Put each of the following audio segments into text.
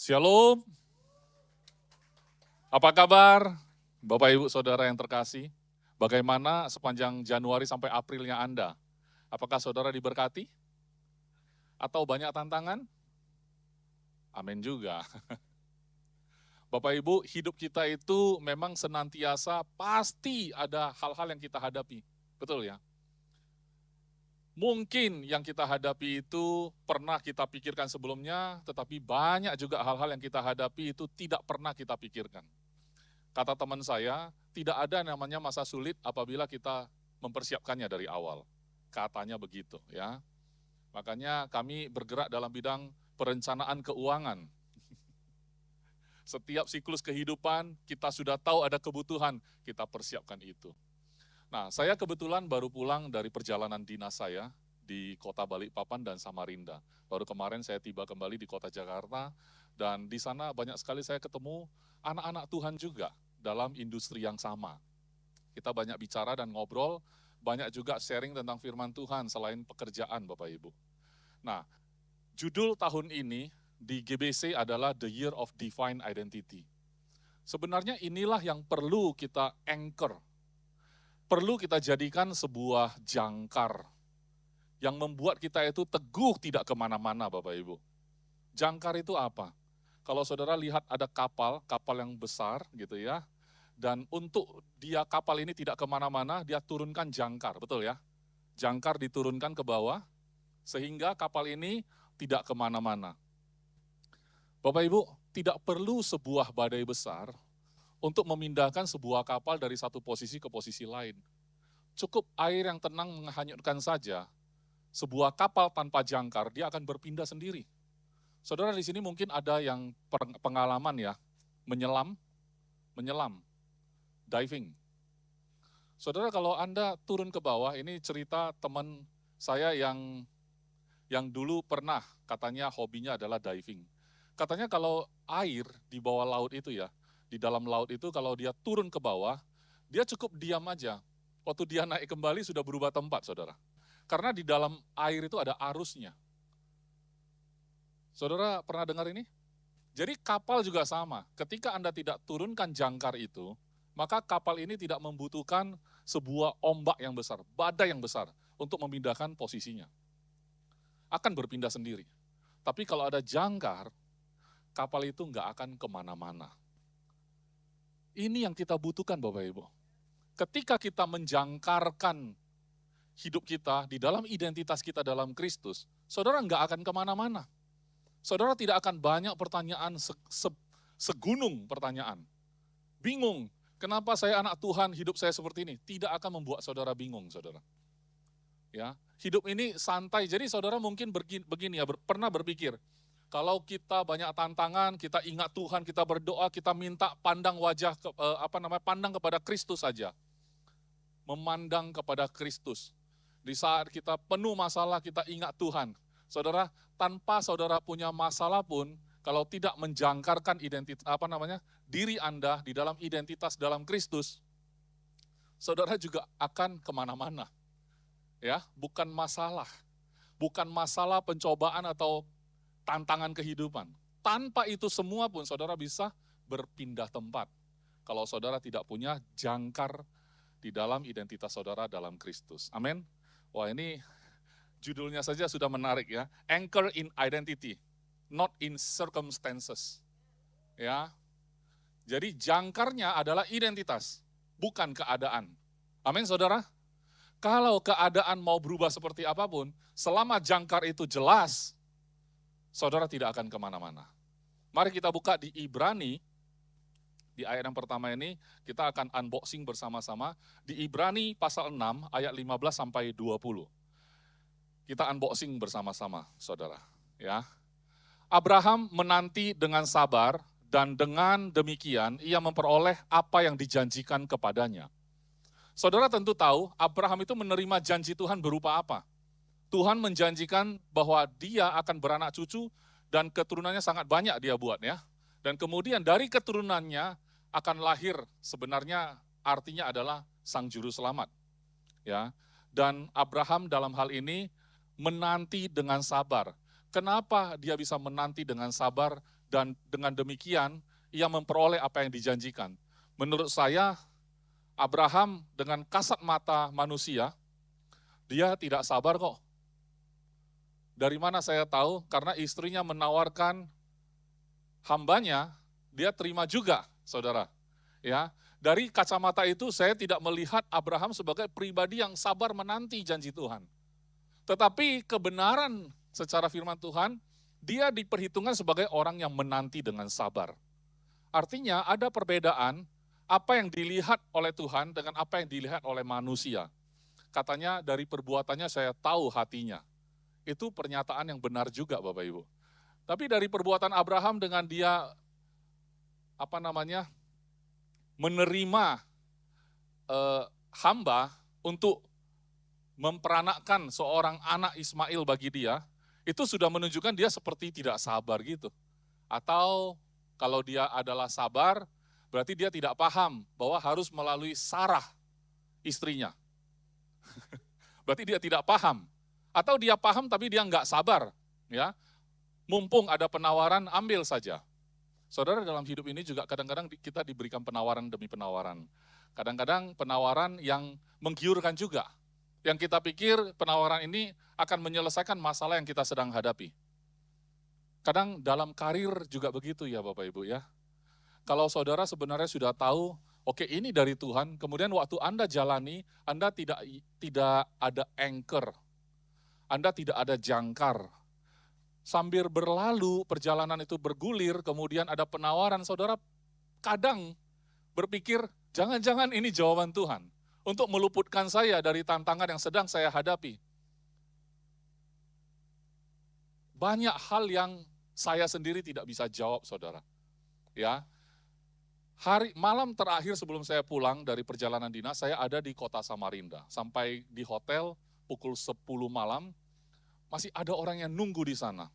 Shalom, apa kabar Bapak Ibu Saudara yang terkasih? Bagaimana sepanjang Januari sampai Aprilnya Anda? Apakah saudara diberkati? Atau banyak tantangan? Amin juga. Bapak Ibu, hidup kita itu memang senantiasa pasti ada hal-hal yang kita hadapi. Betul ya? Mungkin yang kita hadapi itu pernah kita pikirkan sebelumnya, tetapi banyak juga hal-hal yang kita hadapi itu tidak pernah kita pikirkan. Kata teman saya, tidak ada namanya masa sulit apabila kita mempersiapkannya dari awal. Katanya begitu ya. Makanya kami bergerak dalam bidang perencanaan keuangan. Setiap siklus kehidupan kita sudah tahu ada kebutuhan, kita persiapkan itu. Nah, saya kebetulan baru pulang dari perjalanan dinas saya di kota Balikpapan dan Samarinda. Baru kemarin saya tiba kembali di kota Jakarta, dan di sana banyak sekali saya ketemu anak-anak Tuhan juga dalam industri yang sama. Kita banyak bicara dan ngobrol, banyak juga sharing tentang firman Tuhan selain pekerjaan Bapak Ibu. Nah, judul tahun ini di GBC adalah The Year of Divine Identity. Sebenarnya inilah yang perlu kita anchor, perlu kita jadikan sebuah jangkar yang membuat kita itu teguh tidak kemana-mana Bapak Ibu. Jangkar itu apa? Kalau saudara lihat ada kapal yang besar gitu ya, dan untuk dia kapal ini tidak kemana-mana, dia turunkan jangkar, betul ya? Jangkar diturunkan ke bawah, sehingga kapal ini tidak kemana-mana. Bapak Ibu, tidak perlu sebuah badai besar untuk memindahkan sebuah kapal dari satu posisi ke posisi lain. Cukup air yang tenang menghanyutkan saja, sebuah kapal tanpa jangkar, dia akan berpindah sendiri. Saudara di sini mungkin ada yang pengalaman ya, menyelam, diving. Saudara kalau Anda turun ke bawah, ini cerita teman saya yang dulu pernah, katanya hobinya adalah diving. Katanya kalau air di bawah laut itu ya, di dalam laut itu kalau dia turun ke bawah, dia cukup diam aja. Waktu dia naik kembali sudah berubah tempat, saudara. Karena di dalam air itu ada arusnya. Saudara pernah dengar ini? Jadi kapal juga sama, ketika Anda tidak turunkan jangkar itu, maka kapal ini tidak membutuhkan sebuah ombak yang besar, badai yang besar, untuk memindahkan posisinya. Akan berpindah sendiri. Tapi kalau ada jangkar, kapal itu nggak akan kemana-mana. Ini yang kita butuhkan Bapak Ibu. Ketika kita menjangkarkan hidup kita di dalam identitas kita dalam Kristus, saudara nggak akan kemana-mana. Saudara tidak akan banyak pertanyaan, segunung pertanyaan. Bingung, kenapa saya anak Tuhan, hidup saya seperti ini? Tidak akan membuat saudara bingung, saudara. Ya, hidup ini santai. Jadi saudara mungkin begini ya, pernah berpikir, kalau kita banyak tantangan, kita ingat Tuhan, kita berdoa, kita minta pandang wajah, pandang kepada Kristus saja. Memandang kepada Kristus. Di saat kita penuh masalah, kita ingat Tuhan. Saudara, tanpa saudara punya masalah pun, kalau tidak menjangkarkan diri Anda di dalam identitas dalam Kristus, saudara juga akan kemana-mana. Ya, bukan masalah pencobaan atau tantangan kehidupan. Tanpa itu semua pun saudara bisa berpindah tempat. Kalau saudara tidak punya jangkar di dalam identitas saudara dalam Kristus. Amin. Wah, ini judulnya saja sudah menarik ya. Anchor in identity, not in circumstances. Ya. Jadi jangkarnya adalah identitas, bukan keadaan. Amin, saudara. Kalau keadaan mau berubah seperti apapun, selama jangkar itu jelas, saudara tidak akan kemana-mana. Mari kita buka di Ibrani, di ayat yang pertama ini, kita akan unboxing bersama-sama. Di Ibrani pasal 6, ayat 15 sampai 20. Kita unboxing bersama-sama, saudara. Ya. Abraham menanti dengan sabar, dan dengan demikian ia memperoleh apa yang dijanjikan kepadanya. Saudara tentu tahu, Abraham itu menerima janji Tuhan berupa apa? Tuhan menjanjikan bahwa dia akan beranak cucu dan keturunannya sangat banyak dia buat ya. Dan kemudian dari keturunannya akan lahir, sebenarnya artinya adalah sang juru selamat. Ya. Dan Abraham dalam hal ini menanti dengan sabar. Kenapa dia bisa menanti dengan sabar dan dengan demikian ia memperoleh apa yang dijanjikan. Menurut saya, Abraham dengan kasat mata manusia, dia tidak sabar kok. Dari mana saya tahu? Karena istrinya menawarkan hambanya, dia terima juga, saudara. Ya, dari kacamata itu saya tidak melihat Abraham sebagai pribadi yang sabar menanti janji Tuhan. Tetapi kebenaran secara firman Tuhan, dia diperhitungkan sebagai orang yang menanti dengan sabar. Artinya ada perbedaan apa yang dilihat oleh Tuhan dengan apa yang dilihat oleh manusia. Katanya dari perbuatannya saya tahu hatinya. Itu pernyataan yang benar juga Bapak Ibu. Tapi dari perbuatan Abraham dengan dia menerima hamba untuk memperanakkan seorang anak Ismail bagi dia, itu sudah menunjukkan dia seperti tidak sabar gitu. Atau kalau dia adalah sabar, berarti dia tidak paham bahwa harus melalui Sarah, istrinya. Berarti dia tidak paham. Atau dia paham tapi dia nggak sabar. Ya, mumpung ada penawaran, ambil saja. Saudara, dalam hidup ini juga kadang-kadang kita diberikan penawaran demi penawaran. Kadang-kadang penawaran yang menggiurkan juga. Yang kita pikir penawaran ini akan menyelesaikan masalah yang kita sedang hadapi. Kadang dalam karir juga begitu ya Bapak Ibu ya. Kalau saudara sebenarnya sudah tahu, oke ini dari Tuhan, kemudian waktu Anda jalani, Anda tidak ada anchor, Anda tidak ada jangkar. Sambil berlalu, perjalanan itu bergulir, kemudian ada penawaran, saudara kadang berpikir, jangan-jangan ini jawaban Tuhan untuk meluputkan saya dari tantangan yang sedang saya hadapi. Banyak hal yang saya sendiri tidak bisa jawab, saudara. Ya, malam terakhir sebelum saya pulang dari perjalanan dinas, saya ada di kota Samarinda. Sampai di hotel pukul 10 malam, masih ada orang yang nunggu di sana.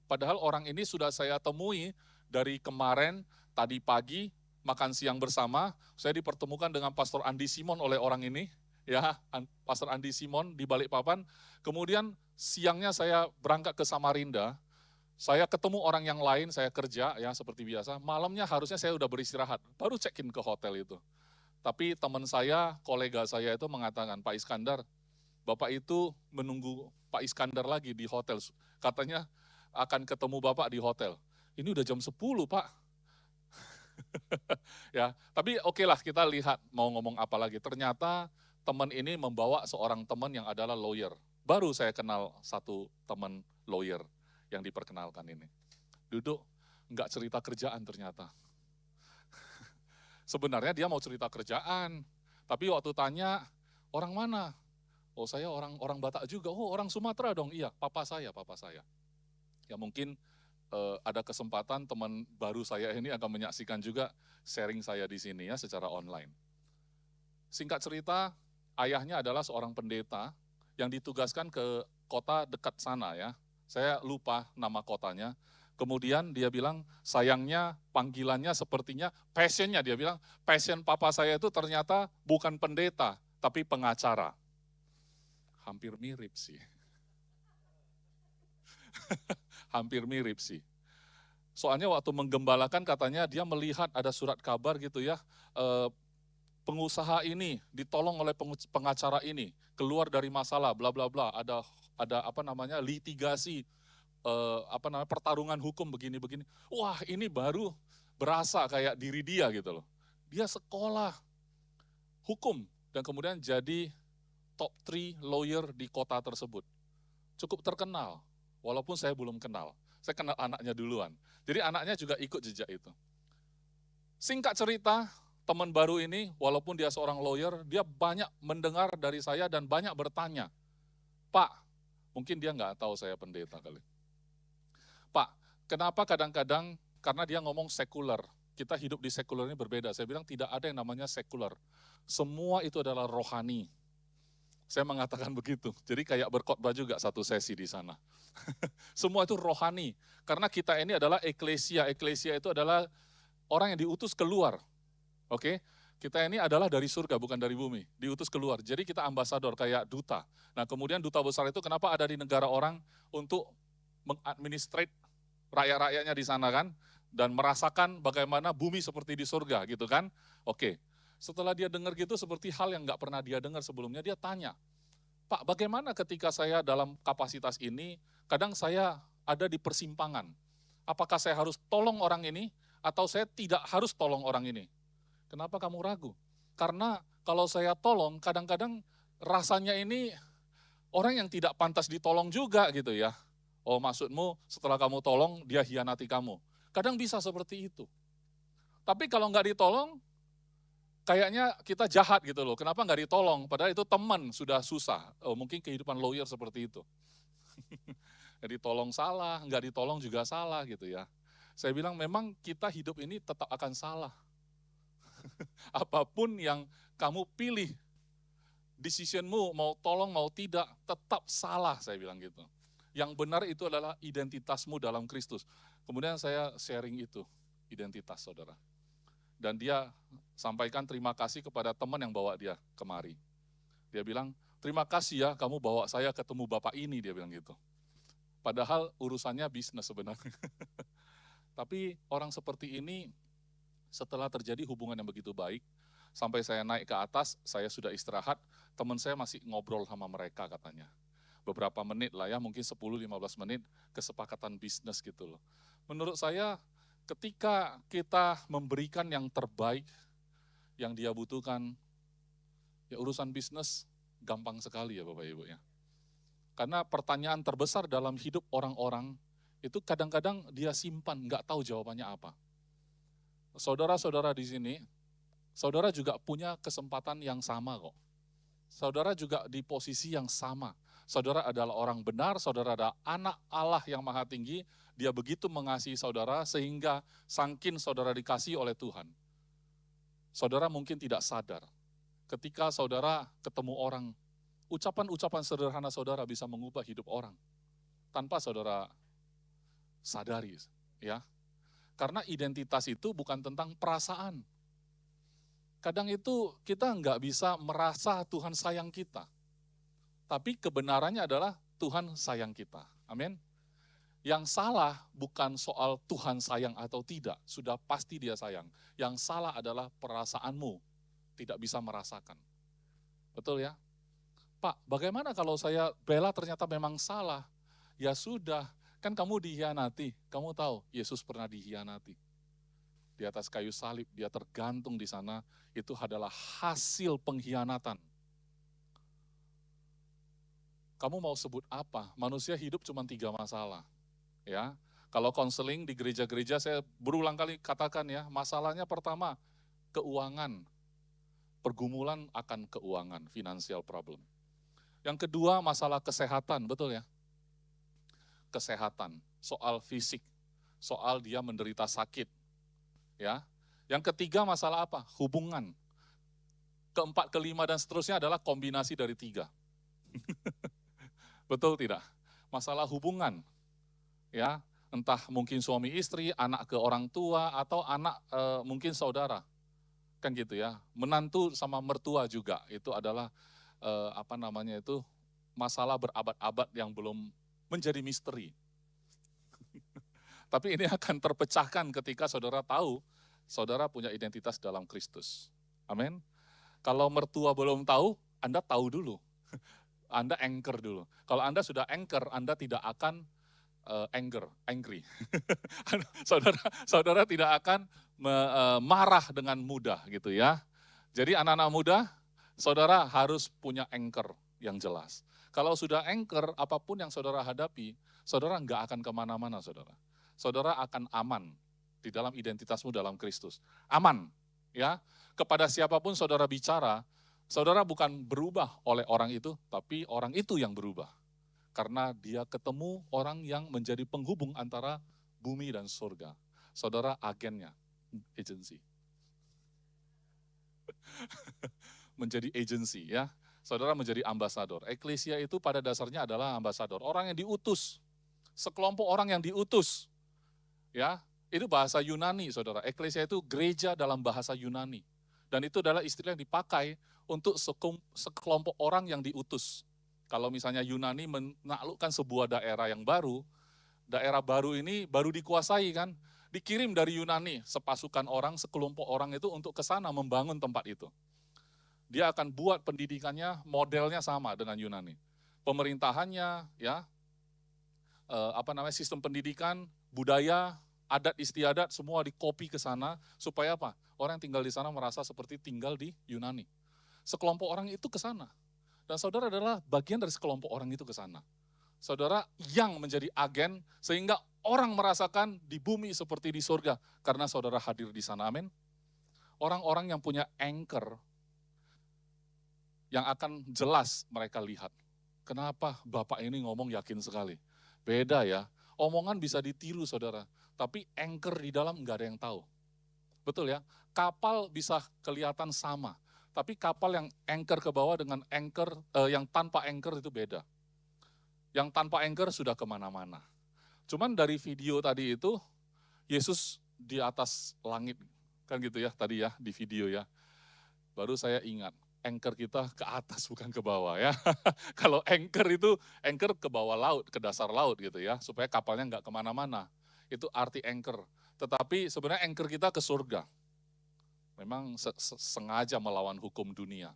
Padahal orang ini sudah saya temui dari kemarin, tadi pagi, makan siang bersama, saya dipertemukan dengan Pastor Andi Simon oleh orang ini, ya, Pastor Andi Simon di Balikpapan. Kemudian siangnya saya berangkat ke Samarinda, saya ketemu orang yang lain, saya kerja ya seperti biasa. Malamnya harusnya saya udah beristirahat, baru check-in ke hotel itu. Tapi teman saya, kolega saya itu mengatakan, Pak Iskandar, Bapak itu menunggu Pak Iskandar lagi di hotel. Katanya akan ketemu Bapak di hotel. Ini udah jam 10 Pak. Ya, tapi oke lah kita lihat mau ngomong apa lagi. Ternyata teman ini membawa seorang teman yang adalah lawyer. Baru saya kenal satu teman lawyer yang diperkenalkan ini. Duduk, nggak cerita kerjaan ternyata. Sebenarnya dia mau cerita kerjaan, tapi waktu tanya, orang mana? Oh saya orang Batak juga, oh orang Sumatera dong, iya papa saya. Ya mungkin ada kesempatan teman baru saya ini akan menyaksikan juga sharing saya di sini ya secara online. Singkat cerita, ayahnya adalah seorang pendeta yang ditugaskan ke kota dekat sana ya. Saya lupa nama kotanya. Kemudian dia bilang, sayangnya panggilannya sepertinya, passionnya dia bilang, passion papa saya itu ternyata bukan pendeta, tapi pengacara. Hampir mirip sih. Hampir mirip sih. Soalnya waktu menggembalakan katanya dia melihat ada surat kabar gitu ya, pengusaha ini ditolong oleh pengacara ini, keluar dari masalah, bla bla bla, ada litigasi, pertarungan hukum begini-begini. Wah ini baru berasa kayak diri dia gitu loh. Dia sekolah hukum dan kemudian jadi top 3 lawyer di kota tersebut. Cukup terkenal, walaupun saya belum kenal. Saya kenal anaknya duluan. Jadi anaknya juga ikut jejak itu. Singkat cerita, teman baru ini, walaupun dia seorang lawyer, dia banyak mendengar dari saya dan banyak bertanya. Pak, mungkin dia nggak tahu saya pendeta kali. Pak, kenapa kadang-kadang, karena dia ngomong sekuler, kita hidup di sekuler ini berbeda. Saya bilang tidak ada yang namanya sekuler. Semua itu adalah rohani. Saya mengatakan begitu. Jadi kayak berkhotbah juga satu sesi di sana. Semua itu rohani. Karena kita ini adalah eklesia. Eklesia itu adalah orang yang diutus keluar. Oke? Kita ini adalah dari surga, bukan dari bumi. Diutus keluar. Jadi kita ambasador, kayak duta. Nah kemudian duta besar itu kenapa ada di negara orang untuk mengadministrate rakyat-rakyatnya di sana kan, dan merasakan bagaimana bumi seperti di surga gitu kan. Oke, setelah dia dengar gitu seperti hal yang nggak pernah dia dengar sebelumnya, dia tanya, Pak, bagaimana ketika saya dalam kapasitas ini, kadang saya ada di persimpangan. Apakah saya harus tolong orang ini, atau saya tidak harus tolong orang ini? Kenapa kamu ragu? Karena kalau saya tolong, kadang-kadang rasanya ini orang yang tidak pantas ditolong juga gitu ya. Oh, maksudmu setelah kamu tolong, dia hianati kamu. Kadang bisa seperti itu. Tapi kalau nggak ditolong, kayaknya kita jahat gitu loh. Kenapa nggak ditolong? Padahal itu teman sudah susah. Oh, mungkin kehidupan lawyer seperti itu. Jadi tolong salah, nggak ditolong juga salah gitu ya. Saya bilang memang kita hidup ini tetap akan salah. Apapun yang kamu pilih, decisionmu mau tolong mau tidak, tetap salah saya bilang gitu. Yang benar itu adalah identitasmu dalam Kristus. Kemudian saya sharing itu, identitas saudara. Dan dia sampaikan terima kasih kepada teman yang bawa dia kemari. Dia bilang, terima kasih ya kamu bawa saya ketemu bapak ini, dia bilang gitu. Padahal urusannya bisnis sebenarnya. Tapi orang seperti ini setelah terjadi hubungan yang begitu baik, sampai saya naik ke atas, saya sudah istirahat, teman saya masih ngobrol sama mereka katanya. Beberapa menit lah ya, mungkin 10-15 menit kesepakatan bisnis gitu loh. Menurut saya ketika kita memberikan yang terbaik yang dia butuhkan, ya urusan bisnis gampang sekali ya Bapak Ibu ya. Karena pertanyaan terbesar dalam hidup orang-orang itu kadang-kadang dia simpan, nggak tahu jawabannya apa. Saudara-saudara di sini, saudara juga punya kesempatan yang sama kok. Saudara juga di posisi yang sama. Saudara adalah orang benar, saudara adalah anak Allah yang maha tinggi, dia begitu mengasihi saudara sehingga sangkin saudara dikasihi oleh Tuhan. Saudara mungkin tidak sadar, ketika saudara ketemu orang, ucapan-ucapan sederhana saudara bisa mengubah hidup orang tanpa saudara sadari, ya. Karena identitas itu bukan tentang perasaan. Kadang itu kita nggak bisa merasa Tuhan sayang kita. Tapi kebenarannya adalah Tuhan sayang kita. Amin. Yang salah bukan soal Tuhan sayang atau tidak, sudah pasti dia sayang. Yang salah adalah perasaanmu, tidak bisa merasakan. Betul ya? Pak, bagaimana kalau saya bela ternyata memang salah? Ya sudah, kan kamu dihianati. Kamu tahu, Yesus pernah dihianati. Di atas kayu salib, dia tergantung di sana, itu adalah hasil pengkhianatan. Kamu mau sebut apa? Manusia hidup cuma 3 masalah. Ya, kalau konseling di gereja-gereja saya berulang kali katakan ya, masalahnya pertama, keuangan. Pergumulan akan keuangan, financial problem. Yang kedua, masalah kesehatan, betul ya? Kesehatan, soal fisik, soal dia menderita sakit. Ya. Yang ketiga masalah apa? Hubungan. Keempat, kelima, dan seterusnya adalah kombinasi dari 3. Betul tidak? Masalah hubungan. Ya, entah mungkin suami istri, anak ke orang tua, atau anak mungkin saudara. Kan gitu ya. Menantu sama mertua juga, itu adalah masalah berabad-abad yang belum menjadi misteri. Tapi ini akan terpecahkan ketika saudara tahu, saudara punya identitas dalam Kristus. Amin. Kalau mertua belum tahu, Anda tahu dulu. Anda anchor dulu. Kalau Anda sudah anchor, Anda tidak akan angry. Saudara tidak akan marah dengan mudah gitu ya. Jadi anak-anak muda, saudara harus punya anchor yang jelas. Kalau sudah anchor, apapun yang saudara hadapi, saudara nggak akan kemana-mana saudara. Saudara akan aman di dalam identitasmu dalam Kristus. Aman, ya. Kepada siapapun saudara bicara, saudara bukan berubah oleh orang itu, tapi orang itu yang berubah. Karena dia ketemu orang yang menjadi penghubung antara bumi dan surga. Saudara agennya, agency. Menjadi agency ya. Saudara menjadi ambasador. Eklesia itu pada dasarnya adalah ambasador. Orang yang diutus. Sekelompok orang yang diutus. Ya, itu bahasa Yunani saudara. Eklesia itu gereja dalam bahasa Yunani. Dan itu adalah istilah yang dipakai untuk sekelompok orang yang diutus. Kalau misalnya Yunani menaklukkan sebuah daerah yang baru, daerah baru ini baru dikuasai kan. Dikirim dari Yunani, sepasukan orang, sekelompok orang itu untuk ke sana membangun tempat itu. Dia akan buat pendidikannya modelnya sama dengan Yunani. Pemerintahannya, ya, sistem pendidikan, budaya, adat istiadat semua dikopi ke sana supaya apa? Orang yang tinggal di sana merasa seperti tinggal di Yunani. Sekelompok orang itu ke sana. Dan saudara adalah bagian dari sekelompok orang itu ke sana. Saudara yang menjadi agen sehingga orang merasakan di bumi seperti di surga karena saudara hadir di sana. Amin. Orang-orang yang punya anchor yang akan jelas mereka lihat. Kenapa Bapak ini ngomong yakin sekali? Beda ya. Omongan bisa ditiru saudara, tapi anchor di dalam nggak ada yang tahu. Betul ya? Kapal bisa kelihatan sama, tapi kapal yang anchor ke bawah dengan anchor yang tanpa anchor itu beda. Yang tanpa anchor sudah kemana-mana. Cuman dari video tadi itu, Yesus di atas langit, kan gitu ya tadi ya di video ya. Baru saya ingat, anchor kita ke atas bukan ke bawah ya. Kalau anchor itu, anchor ke bawah laut, ke dasar laut gitu ya, supaya kapalnya nggak kemana-mana. Itu arti anchor. Tetapi sebenarnya anchor kita ke surga. Memang sengaja melawan hukum dunia.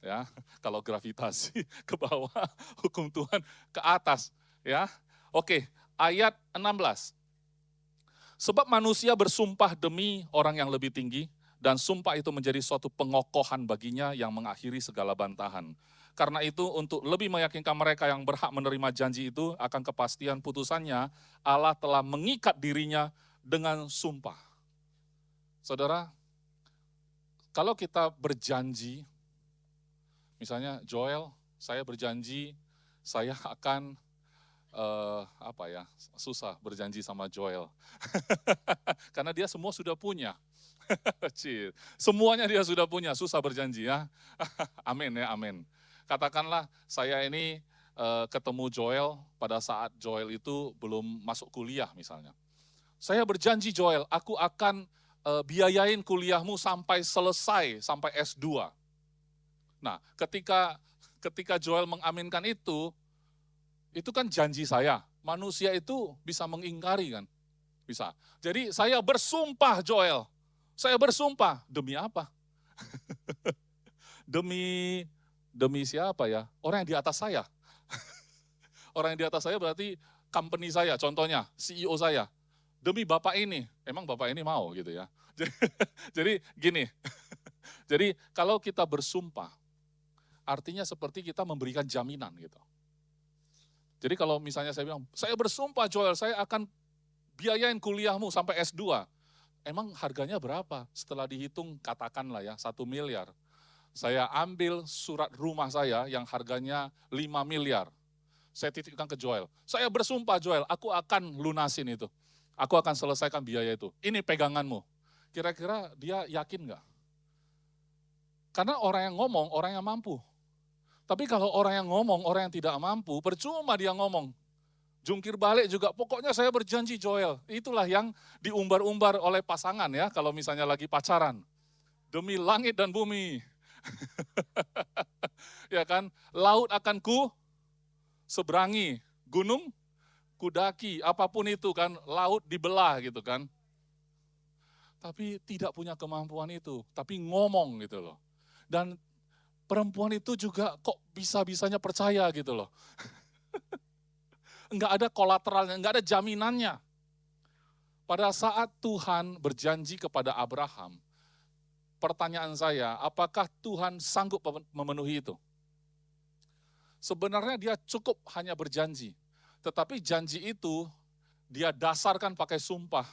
Ya, kalau gravitasi ke bawah, hukum Tuhan ke atas, ya. Oke, ayat 16. Sebab manusia bersumpah demi orang yang lebih tinggi, dan sumpah itu menjadi suatu pengokohan baginya yang mengakhiri segala bantahan. Karena itu untuk lebih meyakinkan mereka yang berhak menerima janji itu akan kepastian putusannya, Allah telah mengikat dirinya dengan sumpah. Saudara, kalau kita berjanji, misalnya Joel, saya berjanji saya akan susah berjanji sama Joel. Karena dia semua sudah punya. Semuanya dia sudah punya, susah berjanji ya. Amin ya, amin. Katakanlah saya ini ketemu Joel pada saat Joel itu belum masuk kuliah misalnya. Saya berjanji Joel, aku akan biayain kuliahmu sampai selesai, sampai S2. Nah, ketika Joel mengaminkan itu kan janji saya. Manusia itu bisa mengingkari kan? Bisa. Jadi saya bersumpah Joel. Saya bersumpah. Demi apa? demi siapa ya? Orang yang di atas saya. Orang yang di atas saya berarti company saya, contohnya CEO saya. Demi Bapak ini. Emang Bapak ini mau gitu ya. Jadi gini. Jadi kalau kita bersumpah, artinya seperti kita memberikan jaminan gitu. Jadi kalau misalnya saya bilang, saya bersumpah Joel, saya akan biayain kuliahmu sampai S2. Emang harganya berapa? Setelah dihitung, katakanlah ya, 1 miliar. Saya ambil surat rumah saya yang harganya 5 miliar. Saya titipkan ke Joel. Saya bersumpah Joel, aku akan lunasin itu. Aku akan selesaikan biaya itu. Ini peganganmu. Kira-kira dia yakin nggak? Karena orang yang ngomong, orang yang mampu. Tapi kalau orang yang ngomong, orang yang tidak mampu, percuma dia ngomong. Jungkir balik juga, pokoknya saya berjanji Joel. Itulah yang diumbar-umbar oleh pasangan ya, kalau misalnya lagi pacaran. Demi langit dan bumi. Ya kan, laut akan ku seberangi, gunung kudaki, apapun itu kan, laut dibelah gitu kan. Tapi tidak punya kemampuan itu, tapi ngomong gitu loh. Dan perempuan itu juga kok bisa-bisanya percaya gitu loh. Enggak ada kolateralnya, enggak ada jaminannya. Pada saat Tuhan berjanji kepada Abraham, pertanyaan saya, apakah Tuhan sanggup memenuhi itu? Sebenarnya dia cukup hanya berjanji, tetapi janji itu dia dasarkan pakai sumpah.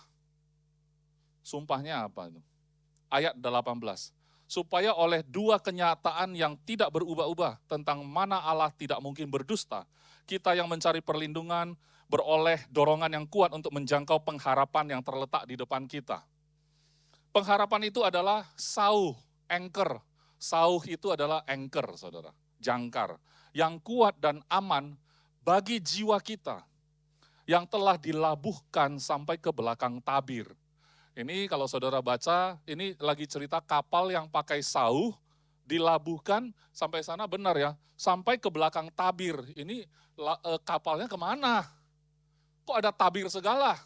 Sumpahnya apa itu? Ayat 18. Supaya oleh dua kenyataan yang tidak berubah-ubah tentang mana Allah tidak mungkin berdusta, kita yang mencari perlindungan beroleh dorongan yang kuat untuk menjangkau pengharapan yang terletak di depan kita. Pengharapan itu adalah sauh, anchor. Sauh itu adalah anchor, saudara, jangkar. Yang kuat dan aman bagi jiwa kita, yang telah dilabuhkan sampai ke belakang tabir. Ini kalau saudara baca, ini lagi cerita kapal yang pakai sauh, dilabuhkan sampai sana benar ya, sampai ke belakang tabir. Ini kapalnya kemana? kok ada tabir segala?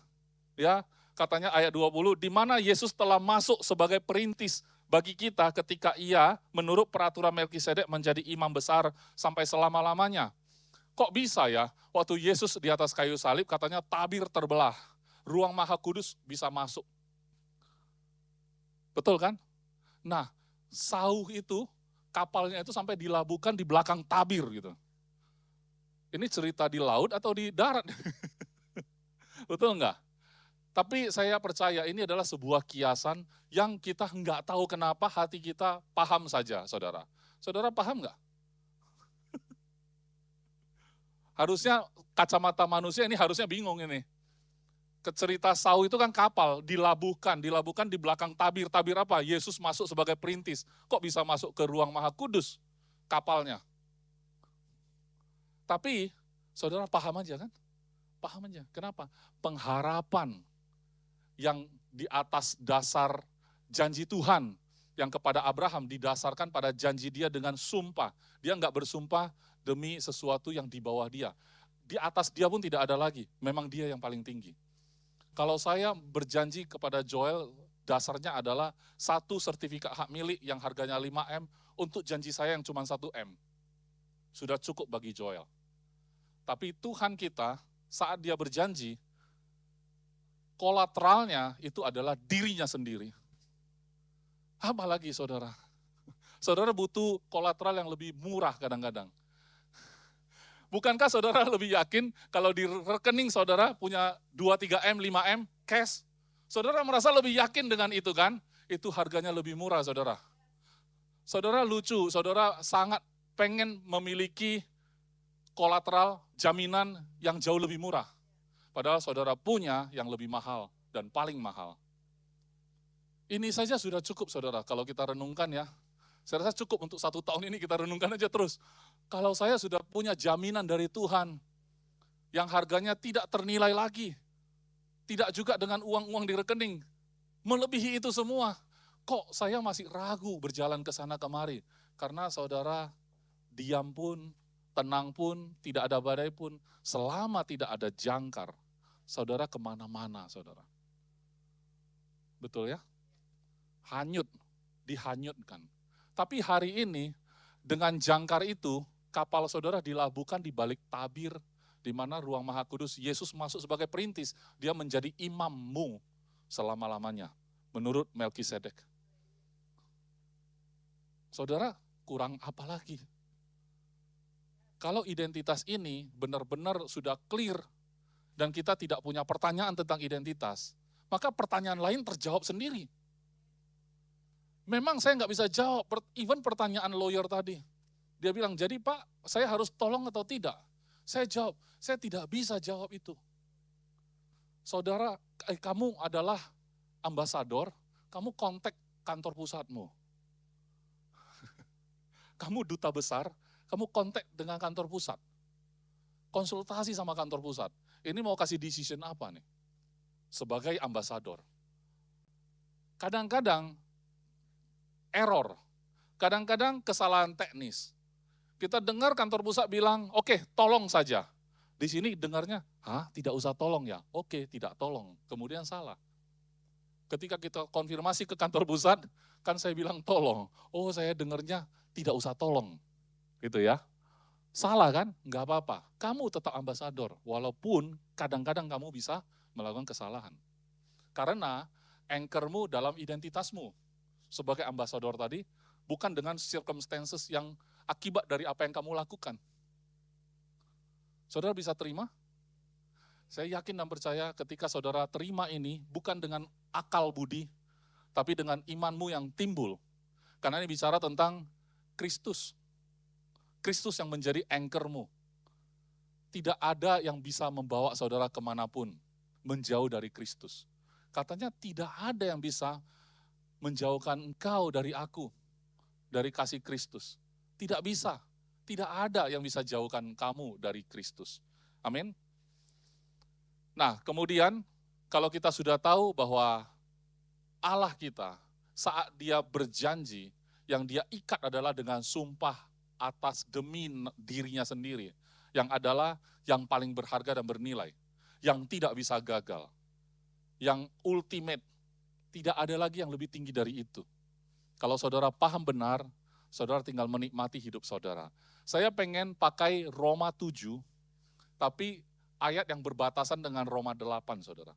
Ya, katanya ayat 20, di mana Yesus telah masuk sebagai perintis bagi kita ketika ia menurut peraturan Melkisedek menjadi imam besar sampai selama-lamanya. Kok bisa ya, waktu Yesus di atas kayu salib katanya tabir terbelah, ruang maha kudus bisa masuk. Betul kan? Nah, sauh itu, kapalnya itu sampai dilabuhkan di belakang tabir gitu. Ini cerita di laut atau di darat? Betul enggak? Tapi saya percaya ini adalah sebuah kiasan yang kita nggak tahu kenapa hati kita paham saja, saudara. Saudara paham nggak? Harusnya kacamata manusia ini harusnya bingung ini. Cerita sauh itu kan kapal, dilabuhkan di belakang tabir. Tabir apa? Yesus masuk sebagai perintis. Kok bisa masuk ke ruang maha kudus kapalnya? Tapi saudara paham aja kan? Paham aja. Kenapa? Pengharapan yang di atas dasar janji Tuhan yang kepada Abraham didasarkan pada janji dia dengan sumpah. Dia nggak bersumpah demi sesuatu yang di bawah dia. Di atas dia pun tidak ada lagi. Memang dia yang paling tinggi. Kalau saya berjanji kepada Joel, dasarnya adalah satu sertifikat hak milik yang harganya 5M untuk janji saya yang cuma 1M. Sudah cukup bagi Joel. Tapi Tuhan kita saat dia berjanji, kolateralnya itu adalah dirinya sendiri. Apalagi saudara? Saudara butuh kolateral yang lebih murah kadang-kadang. Bukankah saudara lebih yakin kalau di rekening saudara punya 2-3M, 5M, cash? Saudara merasa lebih yakin dengan itu kan? Itu harganya lebih murah saudara. Saudara lucu, saudara sangat pengen memiliki kolateral, jaminan yang jauh lebih murah. Padahal saudara punya yang lebih mahal dan paling mahal. Ini saja sudah cukup saudara, kalau kita renungkan ya. Saya rasa cukup untuk 1 tahun ini kita renungkan aja terus. Kalau saya sudah punya jaminan dari Tuhan, yang harganya tidak ternilai lagi, tidak juga dengan uang-uang di rekening, melebihi itu semua, kok saya masih ragu berjalan ke sana kemari? Karena saudara, diam pun, tenang pun, tidak ada badai pun, selama tidak ada jangkar, saudara kemana-mana saudara. Betul ya? Hanyut, dihanyutkan. Tapi hari ini, dengan jangkar itu, kapal saudara dilabuhkan di balik tabir, di mana ruang maha kudus, Yesus masuk sebagai perintis, dia menjadi imammu selama-lamanya, menurut Melkisedek. Saudara, kurang apa lagi? Kalau identitas ini benar-benar sudah clear, dan kita tidak punya pertanyaan tentang identitas, maka pertanyaan lain terjawab sendiri. Memang saya nggak bisa jawab, even pertanyaan lawyer tadi. Dia bilang, jadi Pak, saya harus tolong atau tidak? Saya jawab, saya tidak bisa jawab itu. Saudara, kamu adalah ambasador, kamu kontak kantor pusatmu. Kamu duta besar, kamu kontak dengan kantor pusat. Konsultasi sama kantor pusat. Ini mau kasih decision apa nih? Sebagai ambasador. Kadang-kadang error, kadang-kadang kesalahan teknis. Kita dengar kantor pusat bilang, oke, tolong saja. Di sini dengarnya, tidak usah tolong ya? Oke, tidak tolong. Kemudian salah. Ketika kita konfirmasi ke kantor pusat, kan saya bilang tolong. Oh, saya dengarnya tidak usah tolong. Gitu ya. Salah kan? Enggak apa-apa. Kamu tetap ambasador, walaupun kadang-kadang kamu bisa melakukan kesalahan. Karena anchormu dalam identitasmu. Sebagai ambasador tadi, bukan dengan circumstances yang akibat dari apa yang kamu lakukan. Saudara bisa terima? Saya yakin dan percaya ketika saudara terima ini, bukan dengan akal budi, tapi dengan imanmu yang timbul. Karena ini bicara tentang Kristus. Kristus yang menjadi anchormu. Tidak ada yang bisa membawa saudara kemanapun, menjauh dari Kristus. Katanya tidak ada yang bisa menjauhkan engkau dari aku, dari kasih Kristus. Tidak bisa, tidak ada yang bisa jauhkan kamu dari Kristus. Amin. Nah, kemudian kalau kita sudah tahu bahwa Allah kita saat dia berjanji, yang dia ikat adalah dengan sumpah atas demi dirinya sendiri, yang adalah yang paling berharga dan bernilai. yang tidak bisa gagal, yang ultimate. Tidak ada lagi yang lebih tinggi dari itu. Kalau saudara paham benar, saudara tinggal menikmati hidup saudara. Saya pengen pakai Roma 7, tapi ayat yang berbatasan dengan Roma 8, saudara.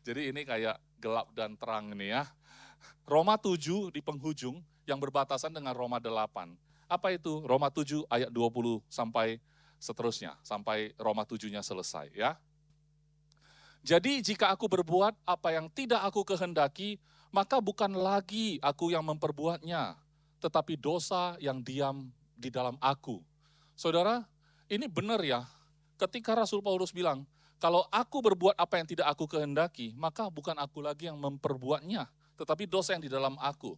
Jadi ini kayak gelap dan terang nih ya. Roma 7 di penghujung yang berbatasan dengan Roma 8. Apa itu? Roma 7 ayat 20 sampai seterusnya, sampai Roma 7-nya selesai ya. Jadi jika aku berbuat apa yang tidak aku kehendaki, maka bukan lagi aku yang memperbuatnya, tetapi dosa yang diam di dalam aku. Saudara, ini benar ya, ketika Rasul Paulus bilang, kalau aku berbuat apa yang tidak aku kehendaki, maka bukan aku lagi yang memperbuatnya, tetapi dosa yang di dalam aku.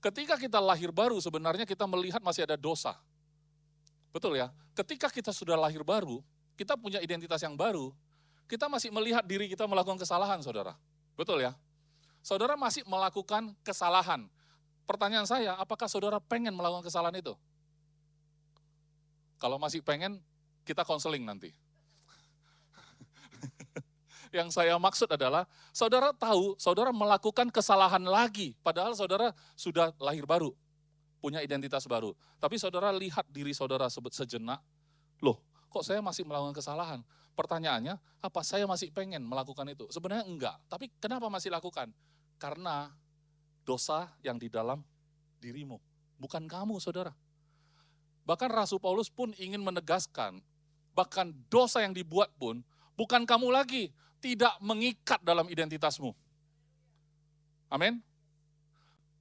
Ketika kita lahir baru, sebenarnya kita melihat masih ada dosa. Betul ya? Ketika kita sudah lahir baru, kita punya identitas yang baru, kita masih melihat diri kita melakukan kesalahan, saudara. Betul ya? Saudara masih melakukan kesalahan. Pertanyaan saya, apakah saudara pengen melakukan kesalahan itu? Kalau masih pengen, kita konseling nanti. Yang saya maksud adalah, saudara tahu, saudara melakukan kesalahan lagi, padahal saudara sudah lahir baru, punya identitas baru. Tapi saudara lihat diri saudara sejenak, loh, kok saya masih melakukan kesalahan? Pertanyaannya, apa saya masih pengen melakukan itu? Sebenarnya enggak, tapi kenapa masih lakukan? Karena dosa yang di dalam dirimu, bukan kamu, saudara. Bahkan Rasul Paulus pun ingin menegaskan, bahkan dosa yang dibuat pun, bukan kamu lagi, tidak mengikat dalam identitasmu. Amin.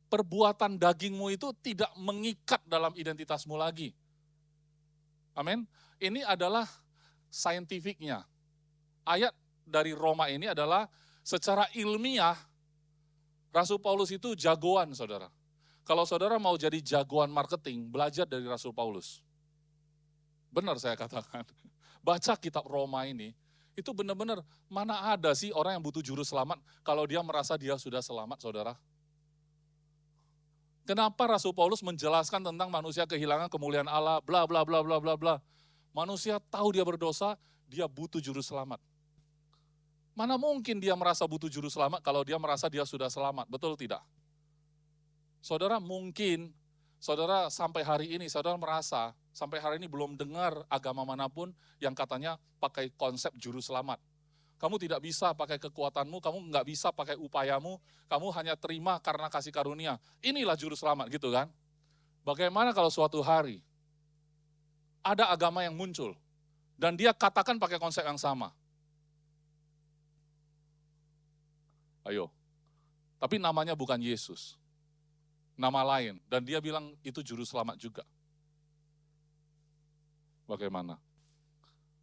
Perbuatan dagingmu itu tidak mengikat dalam identitasmu lagi. Amin. Ini adalah saintifiknya. Ayat dari Roma ini adalah secara ilmiah, Rasul Paulus itu jagoan, saudara. Kalau saudara mau jadi jagoan marketing, belajar dari Rasul Paulus. Benar saya katakan. Baca kitab Roma ini, itu benar-benar mana ada sih orang yang butuh juru selamat kalau dia merasa dia sudah selamat, saudara. Kenapa Rasul Paulus menjelaskan tentang manusia kehilangan kemuliaan Allah, bla bla bla bla bla bla. Manusia tahu dia berdosa, dia butuh juru selamat. Mana mungkin dia merasa butuh juru selamat kalau dia merasa dia sudah selamat, betul tidak? Saudara mungkin, saudara sampai hari ini, saudara merasa, sampai hari ini belum dengar agama manapun yang katanya pakai konsep juru selamat. Kamu tidak bisa pakai kekuatanmu, kamu nggak bisa pakai upayamu, kamu hanya terima karena kasih karunia. Inilah juru selamat gitu kan. Bagaimana kalau suatu hari ada agama yang muncul dan dia katakan pakai konsep yang sama? Ayo, tapi namanya bukan Yesus, nama lain, dan dia bilang itu juru selamat juga. Bagaimana?